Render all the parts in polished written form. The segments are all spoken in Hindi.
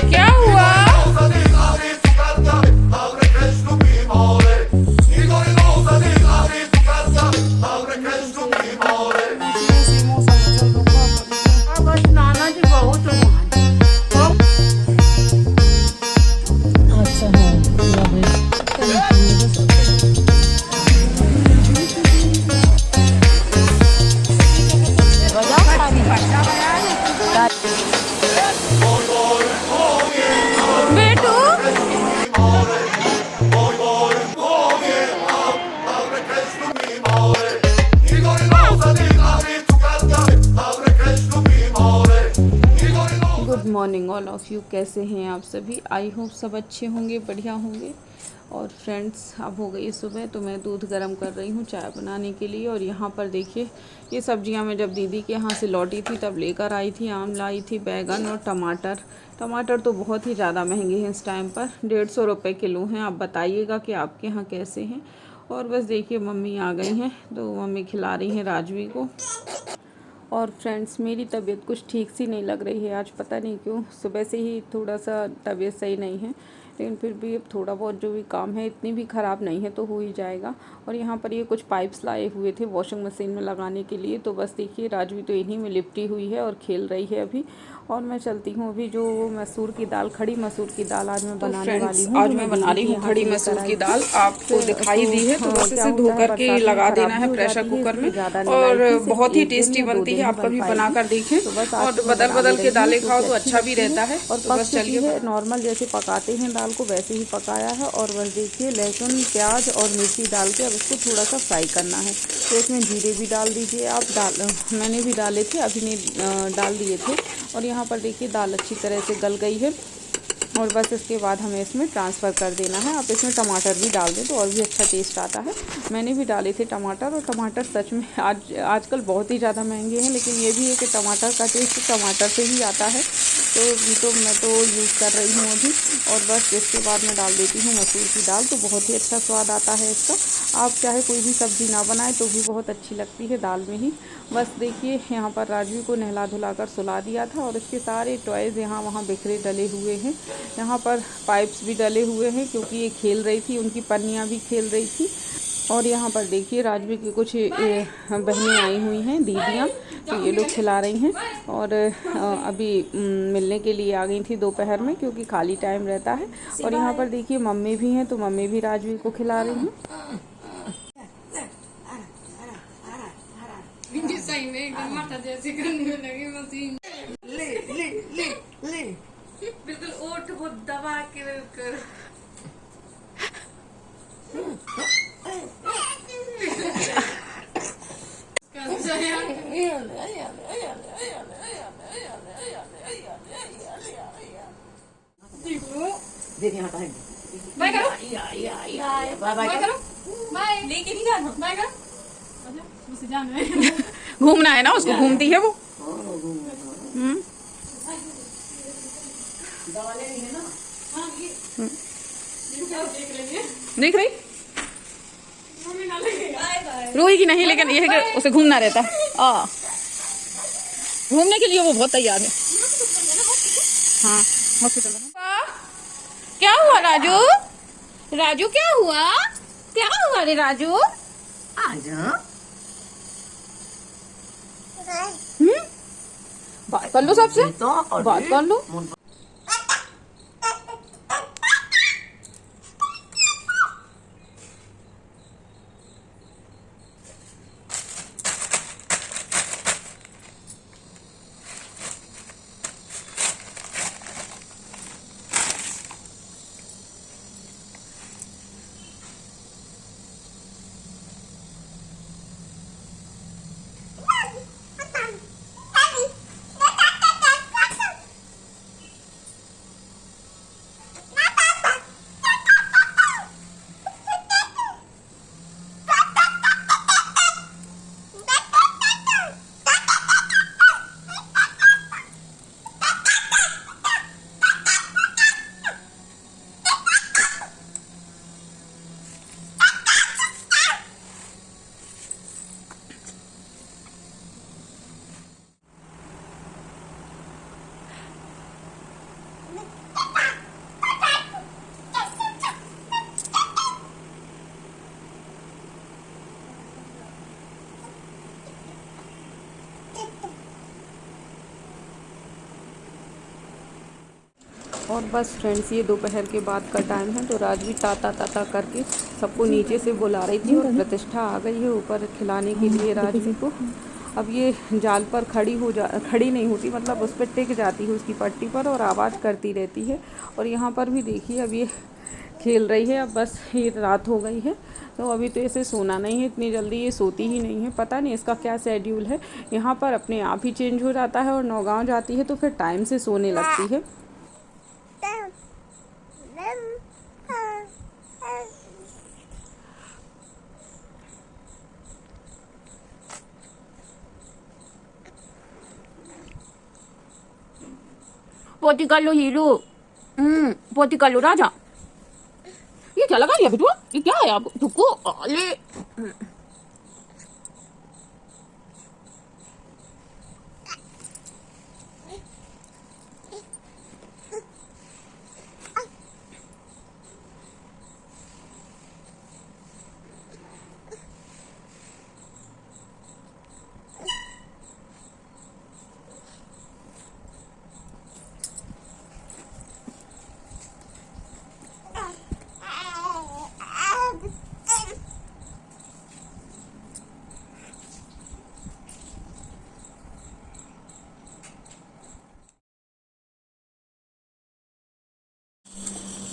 क्या हुआ? बस नाना जी बहुत अच्छा बेटू good morning all of you. कैसे हैं आप सभी? आई होप सब अच्छे होंगे, बढ़िया होंगे। और फ्रेंड्स, अब हो गई सुबह तो मैं दूध गर्म कर रही हूँ चाय बनाने के लिए। और यहाँ पर देखिए, ये सब्जियाँ मैं जब दीदी के यहाँ से लौटी थी तब लेकर आई थी। आम लाई थी, बैगन और टमाटर। टमाटर तो बहुत ही ज़्यादा महंगे हैं इस टाइम पर, 150 रुपये किलो हैं। आप बताइएगा कि आपके यहाँ कैसे हैं। और बस देखिए, मम्मी आ गई हैं तो मम्मी खिला रही हैं राजवी को। और फ्रेंड्स, मेरी तबीयत कुछ ठीक सी नहीं लग रही है आज, पता नहीं क्यों। सुबह से ही थोड़ा सा तबीयत सही नहीं है, लेकिन फिर भी अब थोड़ा बहुत जो भी काम है, इतनी भी ख़राब नहीं है तो हो ही जाएगा। और यहाँ पर ये कुछ पाइप्स लाए हुए थे वॉशिंग मशीन में लगाने के लिए, तो बस देखिए राजवी तो इन्हीं में लिपटी हुई है और खेल रही है अभी। और मैं चलती हूँ अभी, जो मसूर की दाल, खड़ी मसूर की दाल आज मैं बनाने वाली हूँ। आज मैं बना रही हूँ खड़ी मसूर की दाल। आपको दिखाई दी है तो बस इसे धो करके लगा देना है प्रेशर कुकर में, और बहुत ही टेस्टी बनती है। आप कभी बनाकर देखें, और बदल बदल के दालें खाओ तो अच्छा भी रहता है। और तो बस चलिए, नॉर्मल जैसे पकाते हैं दाल को वैसे ही पकाया है। और बस देखिए, लहसुन, प्याज और मिर्ची डाल के अब इसको थोड़ा सा फ्राई करना है। तो इसमें जीरे भी डाल दीजिए आप। मैंने भी डाले थे, अभी नहीं डाल दिए थे। और यहाँ पर देखिए दाल अच्छी तरह से गल गई है। और बस इसके बाद हमें इसमें ट्रांसफ़र कर देना है। आप इसमें टमाटर भी डाल दें तो और भी अच्छा टेस्ट आता है। मैंने भी डाले थे टमाटर, और टमाटर सच में आजकल बहुत ही ज़्यादा महंगे हैं, लेकिन ये भी है कि टमाटर का टेस्ट टमाटर से ही आता है। तो मैं तो यूज़ कर रही हूँ अभी। और बस इसके बाद मैं डाल देती हूँ मसूर की दाल, तो बहुत ही अच्छा स्वाद आता है इसका। आप चाहे कोई भी सब्ज़ी ना बनाएं तो भी बहुत अच्छी लगती है दाल में ही। बस देखिए, यहाँ पर राजवी को नहला धुलाकर सुला दिया था, और इसके सारे टॉयज़ यहाँ वहाँ बिखरे डले हुए हैं। यहाँ पर पाइप्स भी डले हुए हैं क्योंकि ये खेल रही थी, उनकी पन्नियाँ भी खेल रही थी। और यहाँ पर देखिए, राजवी की कुछ बहनें आई हुई हैं, दीदियाँ, तो ये लोग खिला रही हैं। और अभी मिलने के लिए आ गई थी दोपहर में, क्योंकि खाली टाइम रहता है। और यहाँ पर देखिए मम्मी भी हैं, तो मम्मी भी राजवी को खिला रही हैं। सही में एकदम माता जैसे करने लगी मशीन। ले ले ले ले बिल्कुल ओठ को दबा के कर। देख यहाँ पर बाय करो, बाय बाय बाय करो, बाय। लेके नहीं जाना, बाय करो। मतलब मुझसे जाना है। घूमना है ना उसको, घूमती है वो। देख रही, रोएगी नहीं, लेकिन ये है कि उसे घूमना रहता है। घूमने के लिए वो बहुत तैयार है। हाँ, हॉस्पिटल में। क्या हुआ राजू? राजू क्या हुआ? क्या हुआ रे राजू? आजा बात कर लो सबसे, बात कर लो। और बस फ्रेंड्स ये दोपहर के बाद का टाइम है, तो राजवी ताता ताता करके सबको नीचे से बुला रही थी और प्रतिष्ठा आ गई है ऊपर खिलाने के लिए राजवी को। अब ये जाल पर खड़ी नहीं होती, मतलब उस पर टिक जाती है उसकी पट्टी पर और आवाज़ करती रहती है। और यहाँ पर भी देखिए अब ये खेल रही है। अब बस ये रात हो गई है, तो अभी तो इसे सोना नहीं है, इतनी जल्दी ये सोती ही नहीं है। पता नहीं इसका क्या शेड्यूल है, यहाँ पर अपने आप ही चेंज हो जाता है और नौगांव जाती है तो फिर टाइम से सोने लगती है। पोती कर लो हीरो, पोती कर लो राजा। ये क्या लगा लिया बिटुआ, ये क्या है आप तुको ले।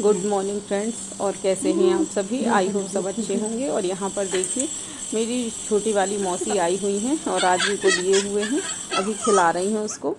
गुड मॉर्निंग फ्रेंड्स, और कैसे हैं आप सभी? आई होप सब अच्छे होंगे। और यहाँ पर देखिए मेरी छोटी वाली मौसी आई हुई हैं और राजवी को लिए हुए हैं, अभी खिला रही हैं उसको।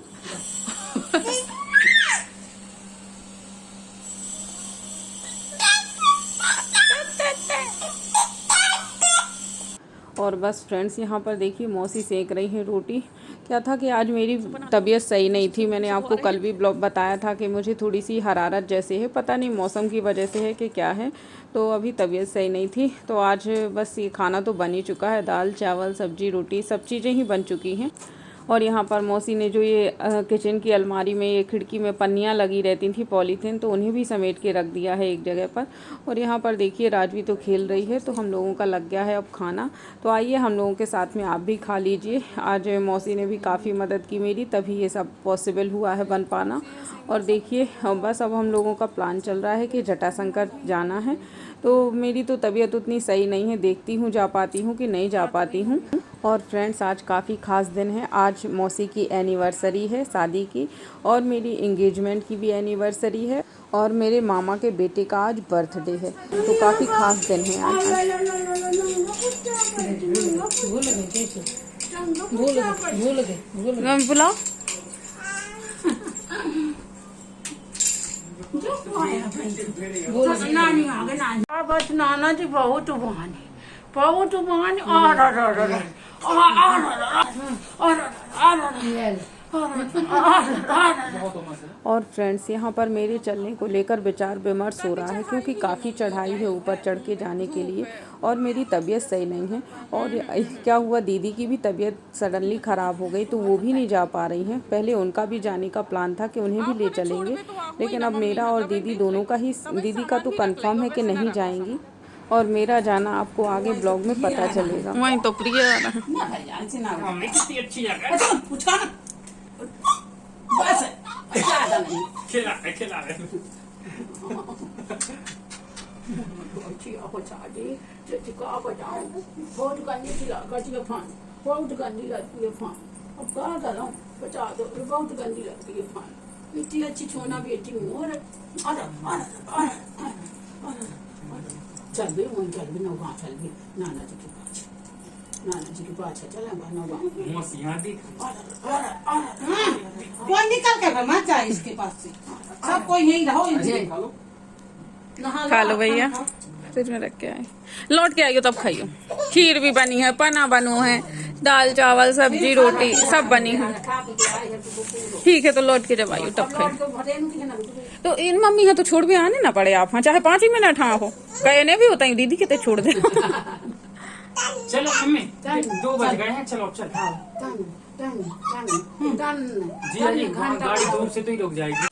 और बस फ्रेंड्स यहाँ पर देखिए मौसी सेक रही हैं रोटी। क्या था कि आज मेरी तबीयत सही नहीं थी, मैंने आपको कल भी ब्लॉग बताया था कि मुझे थोड़ी सी हरारत जैसे है, पता नहीं मौसम की वजह से है कि क्या है, तो अभी तबीयत सही नहीं थी। तो आज बस ये खाना तो बन ही चुका है, दाल चावल सब्जी रोटी सब चीज़ें ही बन चुकी हैं। और यहाँ पर मौसी ने जो ये किचन की अलमारी में ये खिड़की में पन्नियाँ लगी रहती थी पॉलीथीन, तो उन्हें भी समेट के रख दिया है एक जगह पर। और यहाँ पर देखिए राजवी तो खेल रही है, तो हम लोगों का लग गया है अब खाना। तो आइए हम लोगों के साथ में आप भी खा लीजिए। आज मौसी ने भी काफ़ी मदद की मेरी, तभी ये सब पॉसिबल हुआ है बन पाना। और देखिए बस अब हम लोगों का प्लान चल रहा है कि जटाशंकर जाना है। तो मेरी तो तबीयत उतनी सही नहीं है, देखती हूँ जा पाती हूँ कि नहीं जा पाती हूँ। और फ्रेंड्स आज काफ़ी ख़ास दिन है, आज मौसी की एनिवर्सरी है शादी की, और मेरी इंगेजमेंट की भी एनिवर्सरी है, और मेरे मामा के बेटे का आज बर्थडे है, तो काफ़ी ख़ास दिन है आज। बुलाओ बस नाना जी बहुत बहाने और फ्रेंड्स यहाँ पर मेरे चलने को लेकर विचार विमर्श हो रहा है, क्योंकि काफ़ी चढ़ाई है ऊपर चढ़ के जाने के लिए, और मेरी तबीयत सही नहीं है। और क्या हुआ, दीदी की भी तबीयत सडनली ख़राब हो गई, तो वो भी नहीं जा पा रही हैं। पहले उनका भी जाने का प्लान था कि उन्हें भी ले चलेंगे, लेकिन अब मेरा और दीदी दोनों का ही, दीदी का तो कंफर्म है कि नहीं जाएंगी, और मेरा जाना आपको आगे ब्लॉग में पता चलेगा। वहीं तो प्रिय बहुत गंदी लगती है फान, अब कहा करूं बचा दो, बहुत गंदी लगती है फान। इतनी अच्छी छोना बेटी हूँ। चल भी वहीं चल भी नौगांव चल भी नाना जी के पास, नाना जी के पास चल नौगांव। कोई निकल के मत जाए इसके पास से, सब कोई यहीं रहो। खा लो भैया, फ्रिज में रख के आए, लौट के आइयो तब खाइयो। खीर भी बनी है, पना बनो है, दाल चावल सब्जी रोटी सब बनी है। ठीक है, तो लौट के जब आइयो तब खाइयो। तो इन मम्मी है तो छोड़ भी आने ना पड़े आप, हाँ चाहे 5 ही मिनट हाँ हो, कहने भी होता है दीदी के, छोड़ दे। चलो मम्मी 2 बज गए हैं, चलो चल। जी गाड़ी दूर से तो ही रुक जाएगी।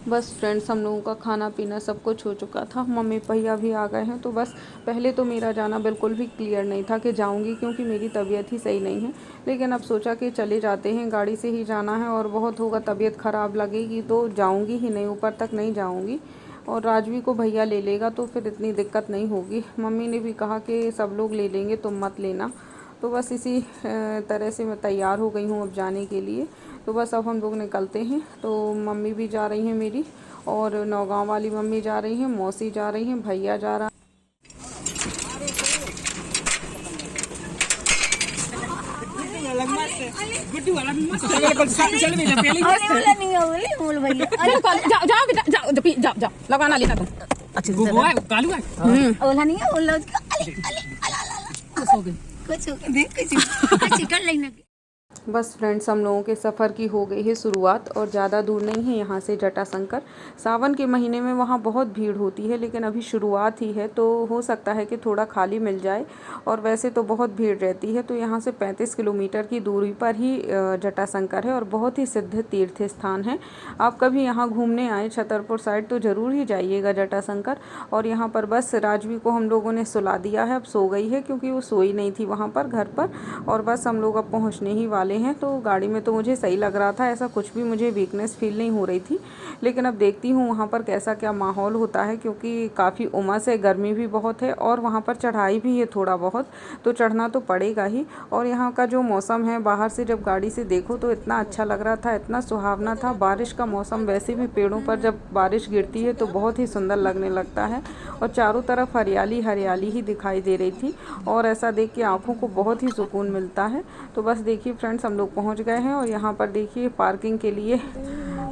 बस फ्रेंड्स हम लोगों का खाना पीना सब कुछ हो चुका था, मम्मी भैया भी आ गए हैं। तो बस पहले तो मेरा जाना बिल्कुल भी क्लियर नहीं था कि जाऊंगी, क्योंकि मेरी तबीयत ही सही नहीं है। लेकिन अब सोचा कि चले जाते हैं, गाड़ी से ही जाना है और बहुत होगा तबीयत ख़राब लगेगी तो जाऊंगी ही नहीं, ऊपर तक नहीं जाऊंगी। और राजवी को भैया ले लेगा तो फिर इतनी दिक्कत नहीं होगी। मम्मी ने भी कहा कि सब लोग ले लेंगे, तुम मत लेना। तो बस इसी तरह से मैं तैयार हो गई हूँ अब जाने के लिए। तो बस अब हम लोग निकलते हैं। तो मम्मी भी जा रही हैं मेरी, और नौगांव वाली मम्मी जा रही हैं, मौसी जा रही हैं, भैया जा रहा। जाओ लगाना लेना तुम। ओला नहीं है, ओला कुछ कर लेना। बस फ्रेंड्स हम लोगों के सफ़र की हो गई है शुरुआत, और ज़्यादा दूर नहीं है यहाँ से जटाशंकर। सावन के महीने में वहाँ बहुत भीड़ होती है, लेकिन अभी शुरुआत ही है तो हो सकता है कि थोड़ा खाली मिल जाए, और वैसे तो बहुत भीड़ रहती है। तो यहाँ से 35 किलोमीटर की दूरी पर ही जटाशंकर है, और बहुत ही सिद्ध तीर्थ स्थान है। आप कभी यहाँ घूमने आए छतरपुर साइड तो ज़रूर ही जाइएगा जटाशंकर। और यहाँ पर बस राजवी को हम लोगों ने सुला दिया है, अब सो गई है क्योंकि वो सोई नहीं थी वहाँ पर घर पर। और बस हम लोग अब पहुँचने ही वाले हैं। तो गाड़ी में तो मुझे सही लग रहा था, ऐसा कुछ भी मुझे वीकनेस फील नहीं हो रही थी। लेकिन अब देखती हूँ वहाँ पर कैसा क्या माहौल होता है, क्योंकि काफ़ी उमस है, गर्मी भी बहुत है, और वहाँ पर चढ़ाई भी है थोड़ा बहुत, तो चढ़ना तो पड़ेगा ही। और यहाँ का जो मौसम है बाहर से जब गाड़ी से देखो तो इतना अच्छा लग रहा था, इतना सुहावना था। बारिश का मौसम, वैसे भी पेड़ों पर जब बारिश गिरती है तो बहुत ही सुंदर लगने लगता है, और चारों तरफ हरियाली हरियाली ही दिखाई दे रही थी, और ऐसा देख के आँखों को बहुत ही सुकून मिलता है। तो बस देखिए फ्रेंड्स हम लोग पहुंच गए हैं, और यहाँ पर देखिए पार्किंग के लिए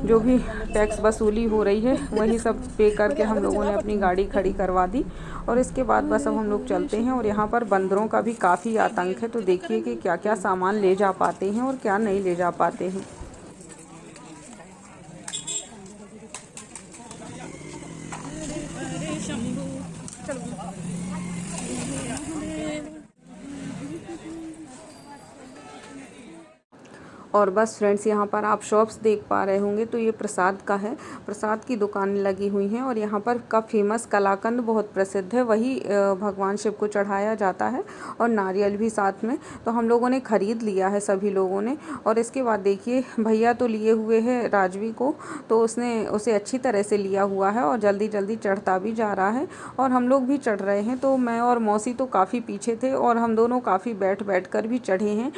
जो भी टैक्स वसूली हो रही है वही सब पे करके हम लोगों ने अपनी गाड़ी खड़ी करवा दी। और इसके बाद बस अब हम लोग चलते हैं। और यहाँ पर बंदरों का भी काफ़ी आतंक है, तो देखिए कि क्या क्या सामान ले जा पाते हैं और क्या नहीं ले जा पाते हैं। और बस फ्रेंड्स यहाँ पर आप शॉप्स देख पा रहे होंगे, तो ये प्रसाद का है, प्रसाद की दुकानें लगी हुई हैं। और यहाँ पर का फेमस कलाकंद बहुत प्रसिद्ध है, वही भगवान शिव को चढ़ाया जाता है, और नारियल भी साथ में। तो हम लोगों ने ख़रीद लिया है सभी लोगों ने। और इसके बाद देखिए भैया तो लिए हुए हैं राजवी को, तो उसने उसे अच्छी तरह से लिया हुआ है और जल्दी जल्दी चढ़ता भी जा रहा है, और हम लोग भी चढ़ रहे हैं। तो मैं और मौसी तो काफ़ी पीछे थे, और हम दोनों काफ़ी बैठ कर भी चढ़े हैं।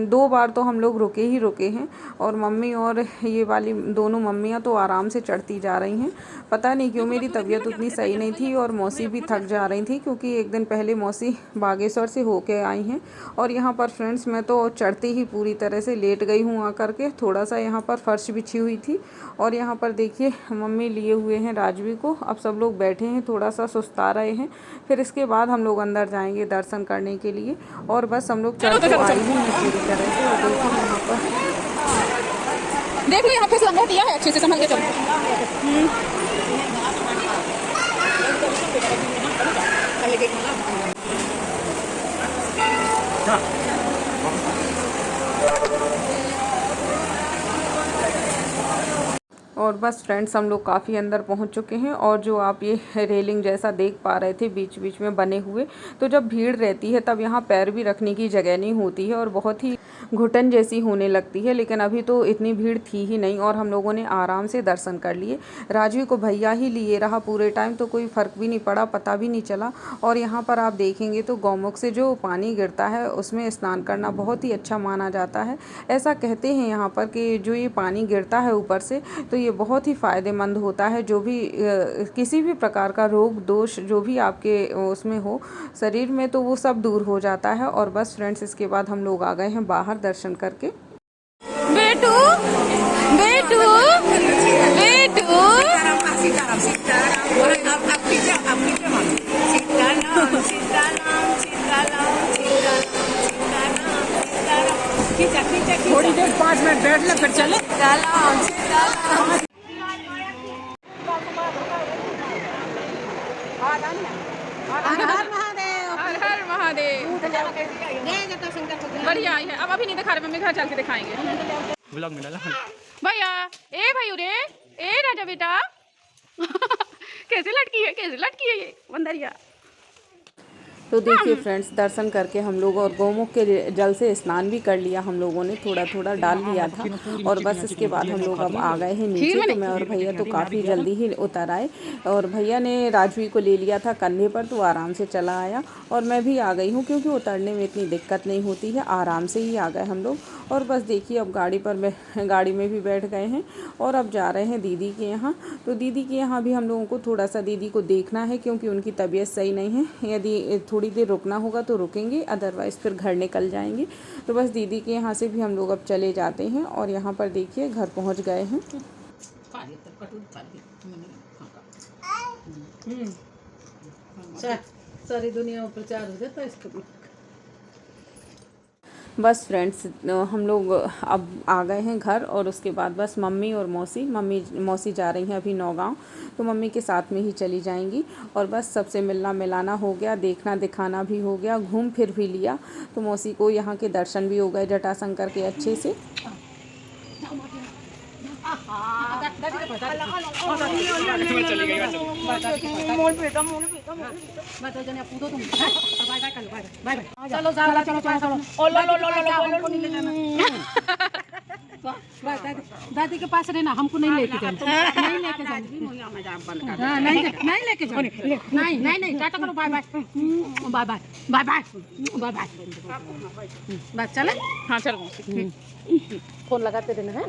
2 बार तो हम लोग रुके हैं, और मम्मी और ये वाली दोनों मम्मियाँ तो आराम से चढ़ती जा रही हैं। पता नहीं क्यों मेरी तबीयत उतनी सही नहीं थी, और मौसी भी थक जा रही थी, क्योंकि एक दिन पहले मौसी बागेश्वर से होके आई हैं। और यहाँ पर फ्रेंड्स मैं तो चढ़ते ही पूरी तरह से लेट गई हूँ आकर के, थोड़ा सा यहाँ पर फर्श बिछी हुई थी। और यहाँ पर देखिए मम्मी लिए हुए हैं राजवी को, अब सब लोग बैठे हैं, थोड़ा सा सुस्ता रहे हैं। फिर इसके बाद हम लोग अंदर जाएंगे दर्शन करने के लिए। और बस हम लोग चढ़ तो आई हैं पूरी तरह से। और देखिए यहाँ पर देख लो, यहाँ फिसलन दिया है, अच्छे से संभल के चलो। और बस फ्रेंड्स हम लोग काफ़ी अंदर पहुंच चुके हैं। और जो आप ये रेलिंग जैसा देख पा रहे थे बीच बीच में बने हुए, तो जब भीड़ रहती है तब यहाँ पैर भी रखने की जगह नहीं होती है, और बहुत ही घुटन जैसी होने लगती है। लेकिन अभी तो इतनी भीड़ थी ही नहीं, और हम लोगों ने आराम से दर्शन कर लिए। राजवी को भैया ही लिए रहा पूरे टाइम, तो कोई फ़र्क भी नहीं पड़ा, पता भी नहीं चला। और यहाँ पर आप देखेंगे तो गौमुख से जो पानी गिरता है उसमें स्नान करना बहुत ही अच्छा माना जाता है। ऐसा कहते हैं यहाँ पर कि जो ये पानी गिरता है ऊपर से, तो ये बहुत ही फ़ायदेमंद होता है। जो भी किसी भी प्रकार का रोग दोष जो भी आपके उसमें हो शरीर में, तो वो सब दूर हो जाता है। और बस फ्रेंड्स इसके बाद हम लोग आ गए हैं बाहर दर्शन करके। बेटू बेटू बेटू थोड़ी देर 5 मिनट बैठ ले फिर चले। हर हर महादेव। बढ़िया आई है। अब अभी नहीं दिखा रहे, मम्मी घर चल के दिखाएंगे। व्लॉग में डाला भैया, ए भाई रे ए राजा बेटा कैसे लटकी है ये बंदरिया। तो देखिए फ्रेंड्स, दर्शन करके हम लोग और गौमुख के जल से स्नान भी कर लिया हम लोगों ने, थोड़ा थोड़ा डाल लिया था। और बस इसके बाद हम लोग अब आ गए हैं नीचे। तो मैं और भैया तो काफ़ी जल्दी ही उतर आए, और भैया ने राजवी को ले लिया था कंधे पर, तो आराम से चला आया। और मैं भी आ गई हूँ, क्योंकि उतरने में इतनी दिक्कत नहीं होती है, आराम से ही आ गए हम लोग। और बस देखिए अब गाड़ी में भी बैठ गए हैं और अब जा रहे हैं दीदी के यहाँ। तो दीदी के यहाँ भी हम लोगों को थोड़ा सा दीदी को देखना है, क्योंकि उनकी तबीयत सही नहीं है। यदि थोड़ी देर रुकना होगा तो रुकेंगे, अदरवाइज़ फिर घर निकल जाएंगे। तो बस दीदी के यहाँ से भी हम लोग अब चले जाते हैं। और यहाँ पर देखिए घर पहुँच गए हैं। सारी दुनिया में प्रचार हो जाता है इसका। बस फ्रेंड्स, हम लोग अब आ गए हैं घर। और उसके बाद बस मम्मी और मौसी जा रही हैं अभी नौगांव, तो मम्मी के साथ में ही चली जाएंगी। और बस सबसे मिलना मिलाना हो गया, देखना दिखाना भी हो गया, घूम फिर भी लिया। तो मौसी को यहाँ के दर्शन भी हो गए जटाशंकर के अच्छे से। दादी के पास रहना, हमको नहीं लेके जाना, नहीं लेके जाना, नहीं लेके जाना, नहीं टाटा करो, bye bye bye bye bye bye bye bye. चले, हाँ चलो, फोन लगाते रहना है।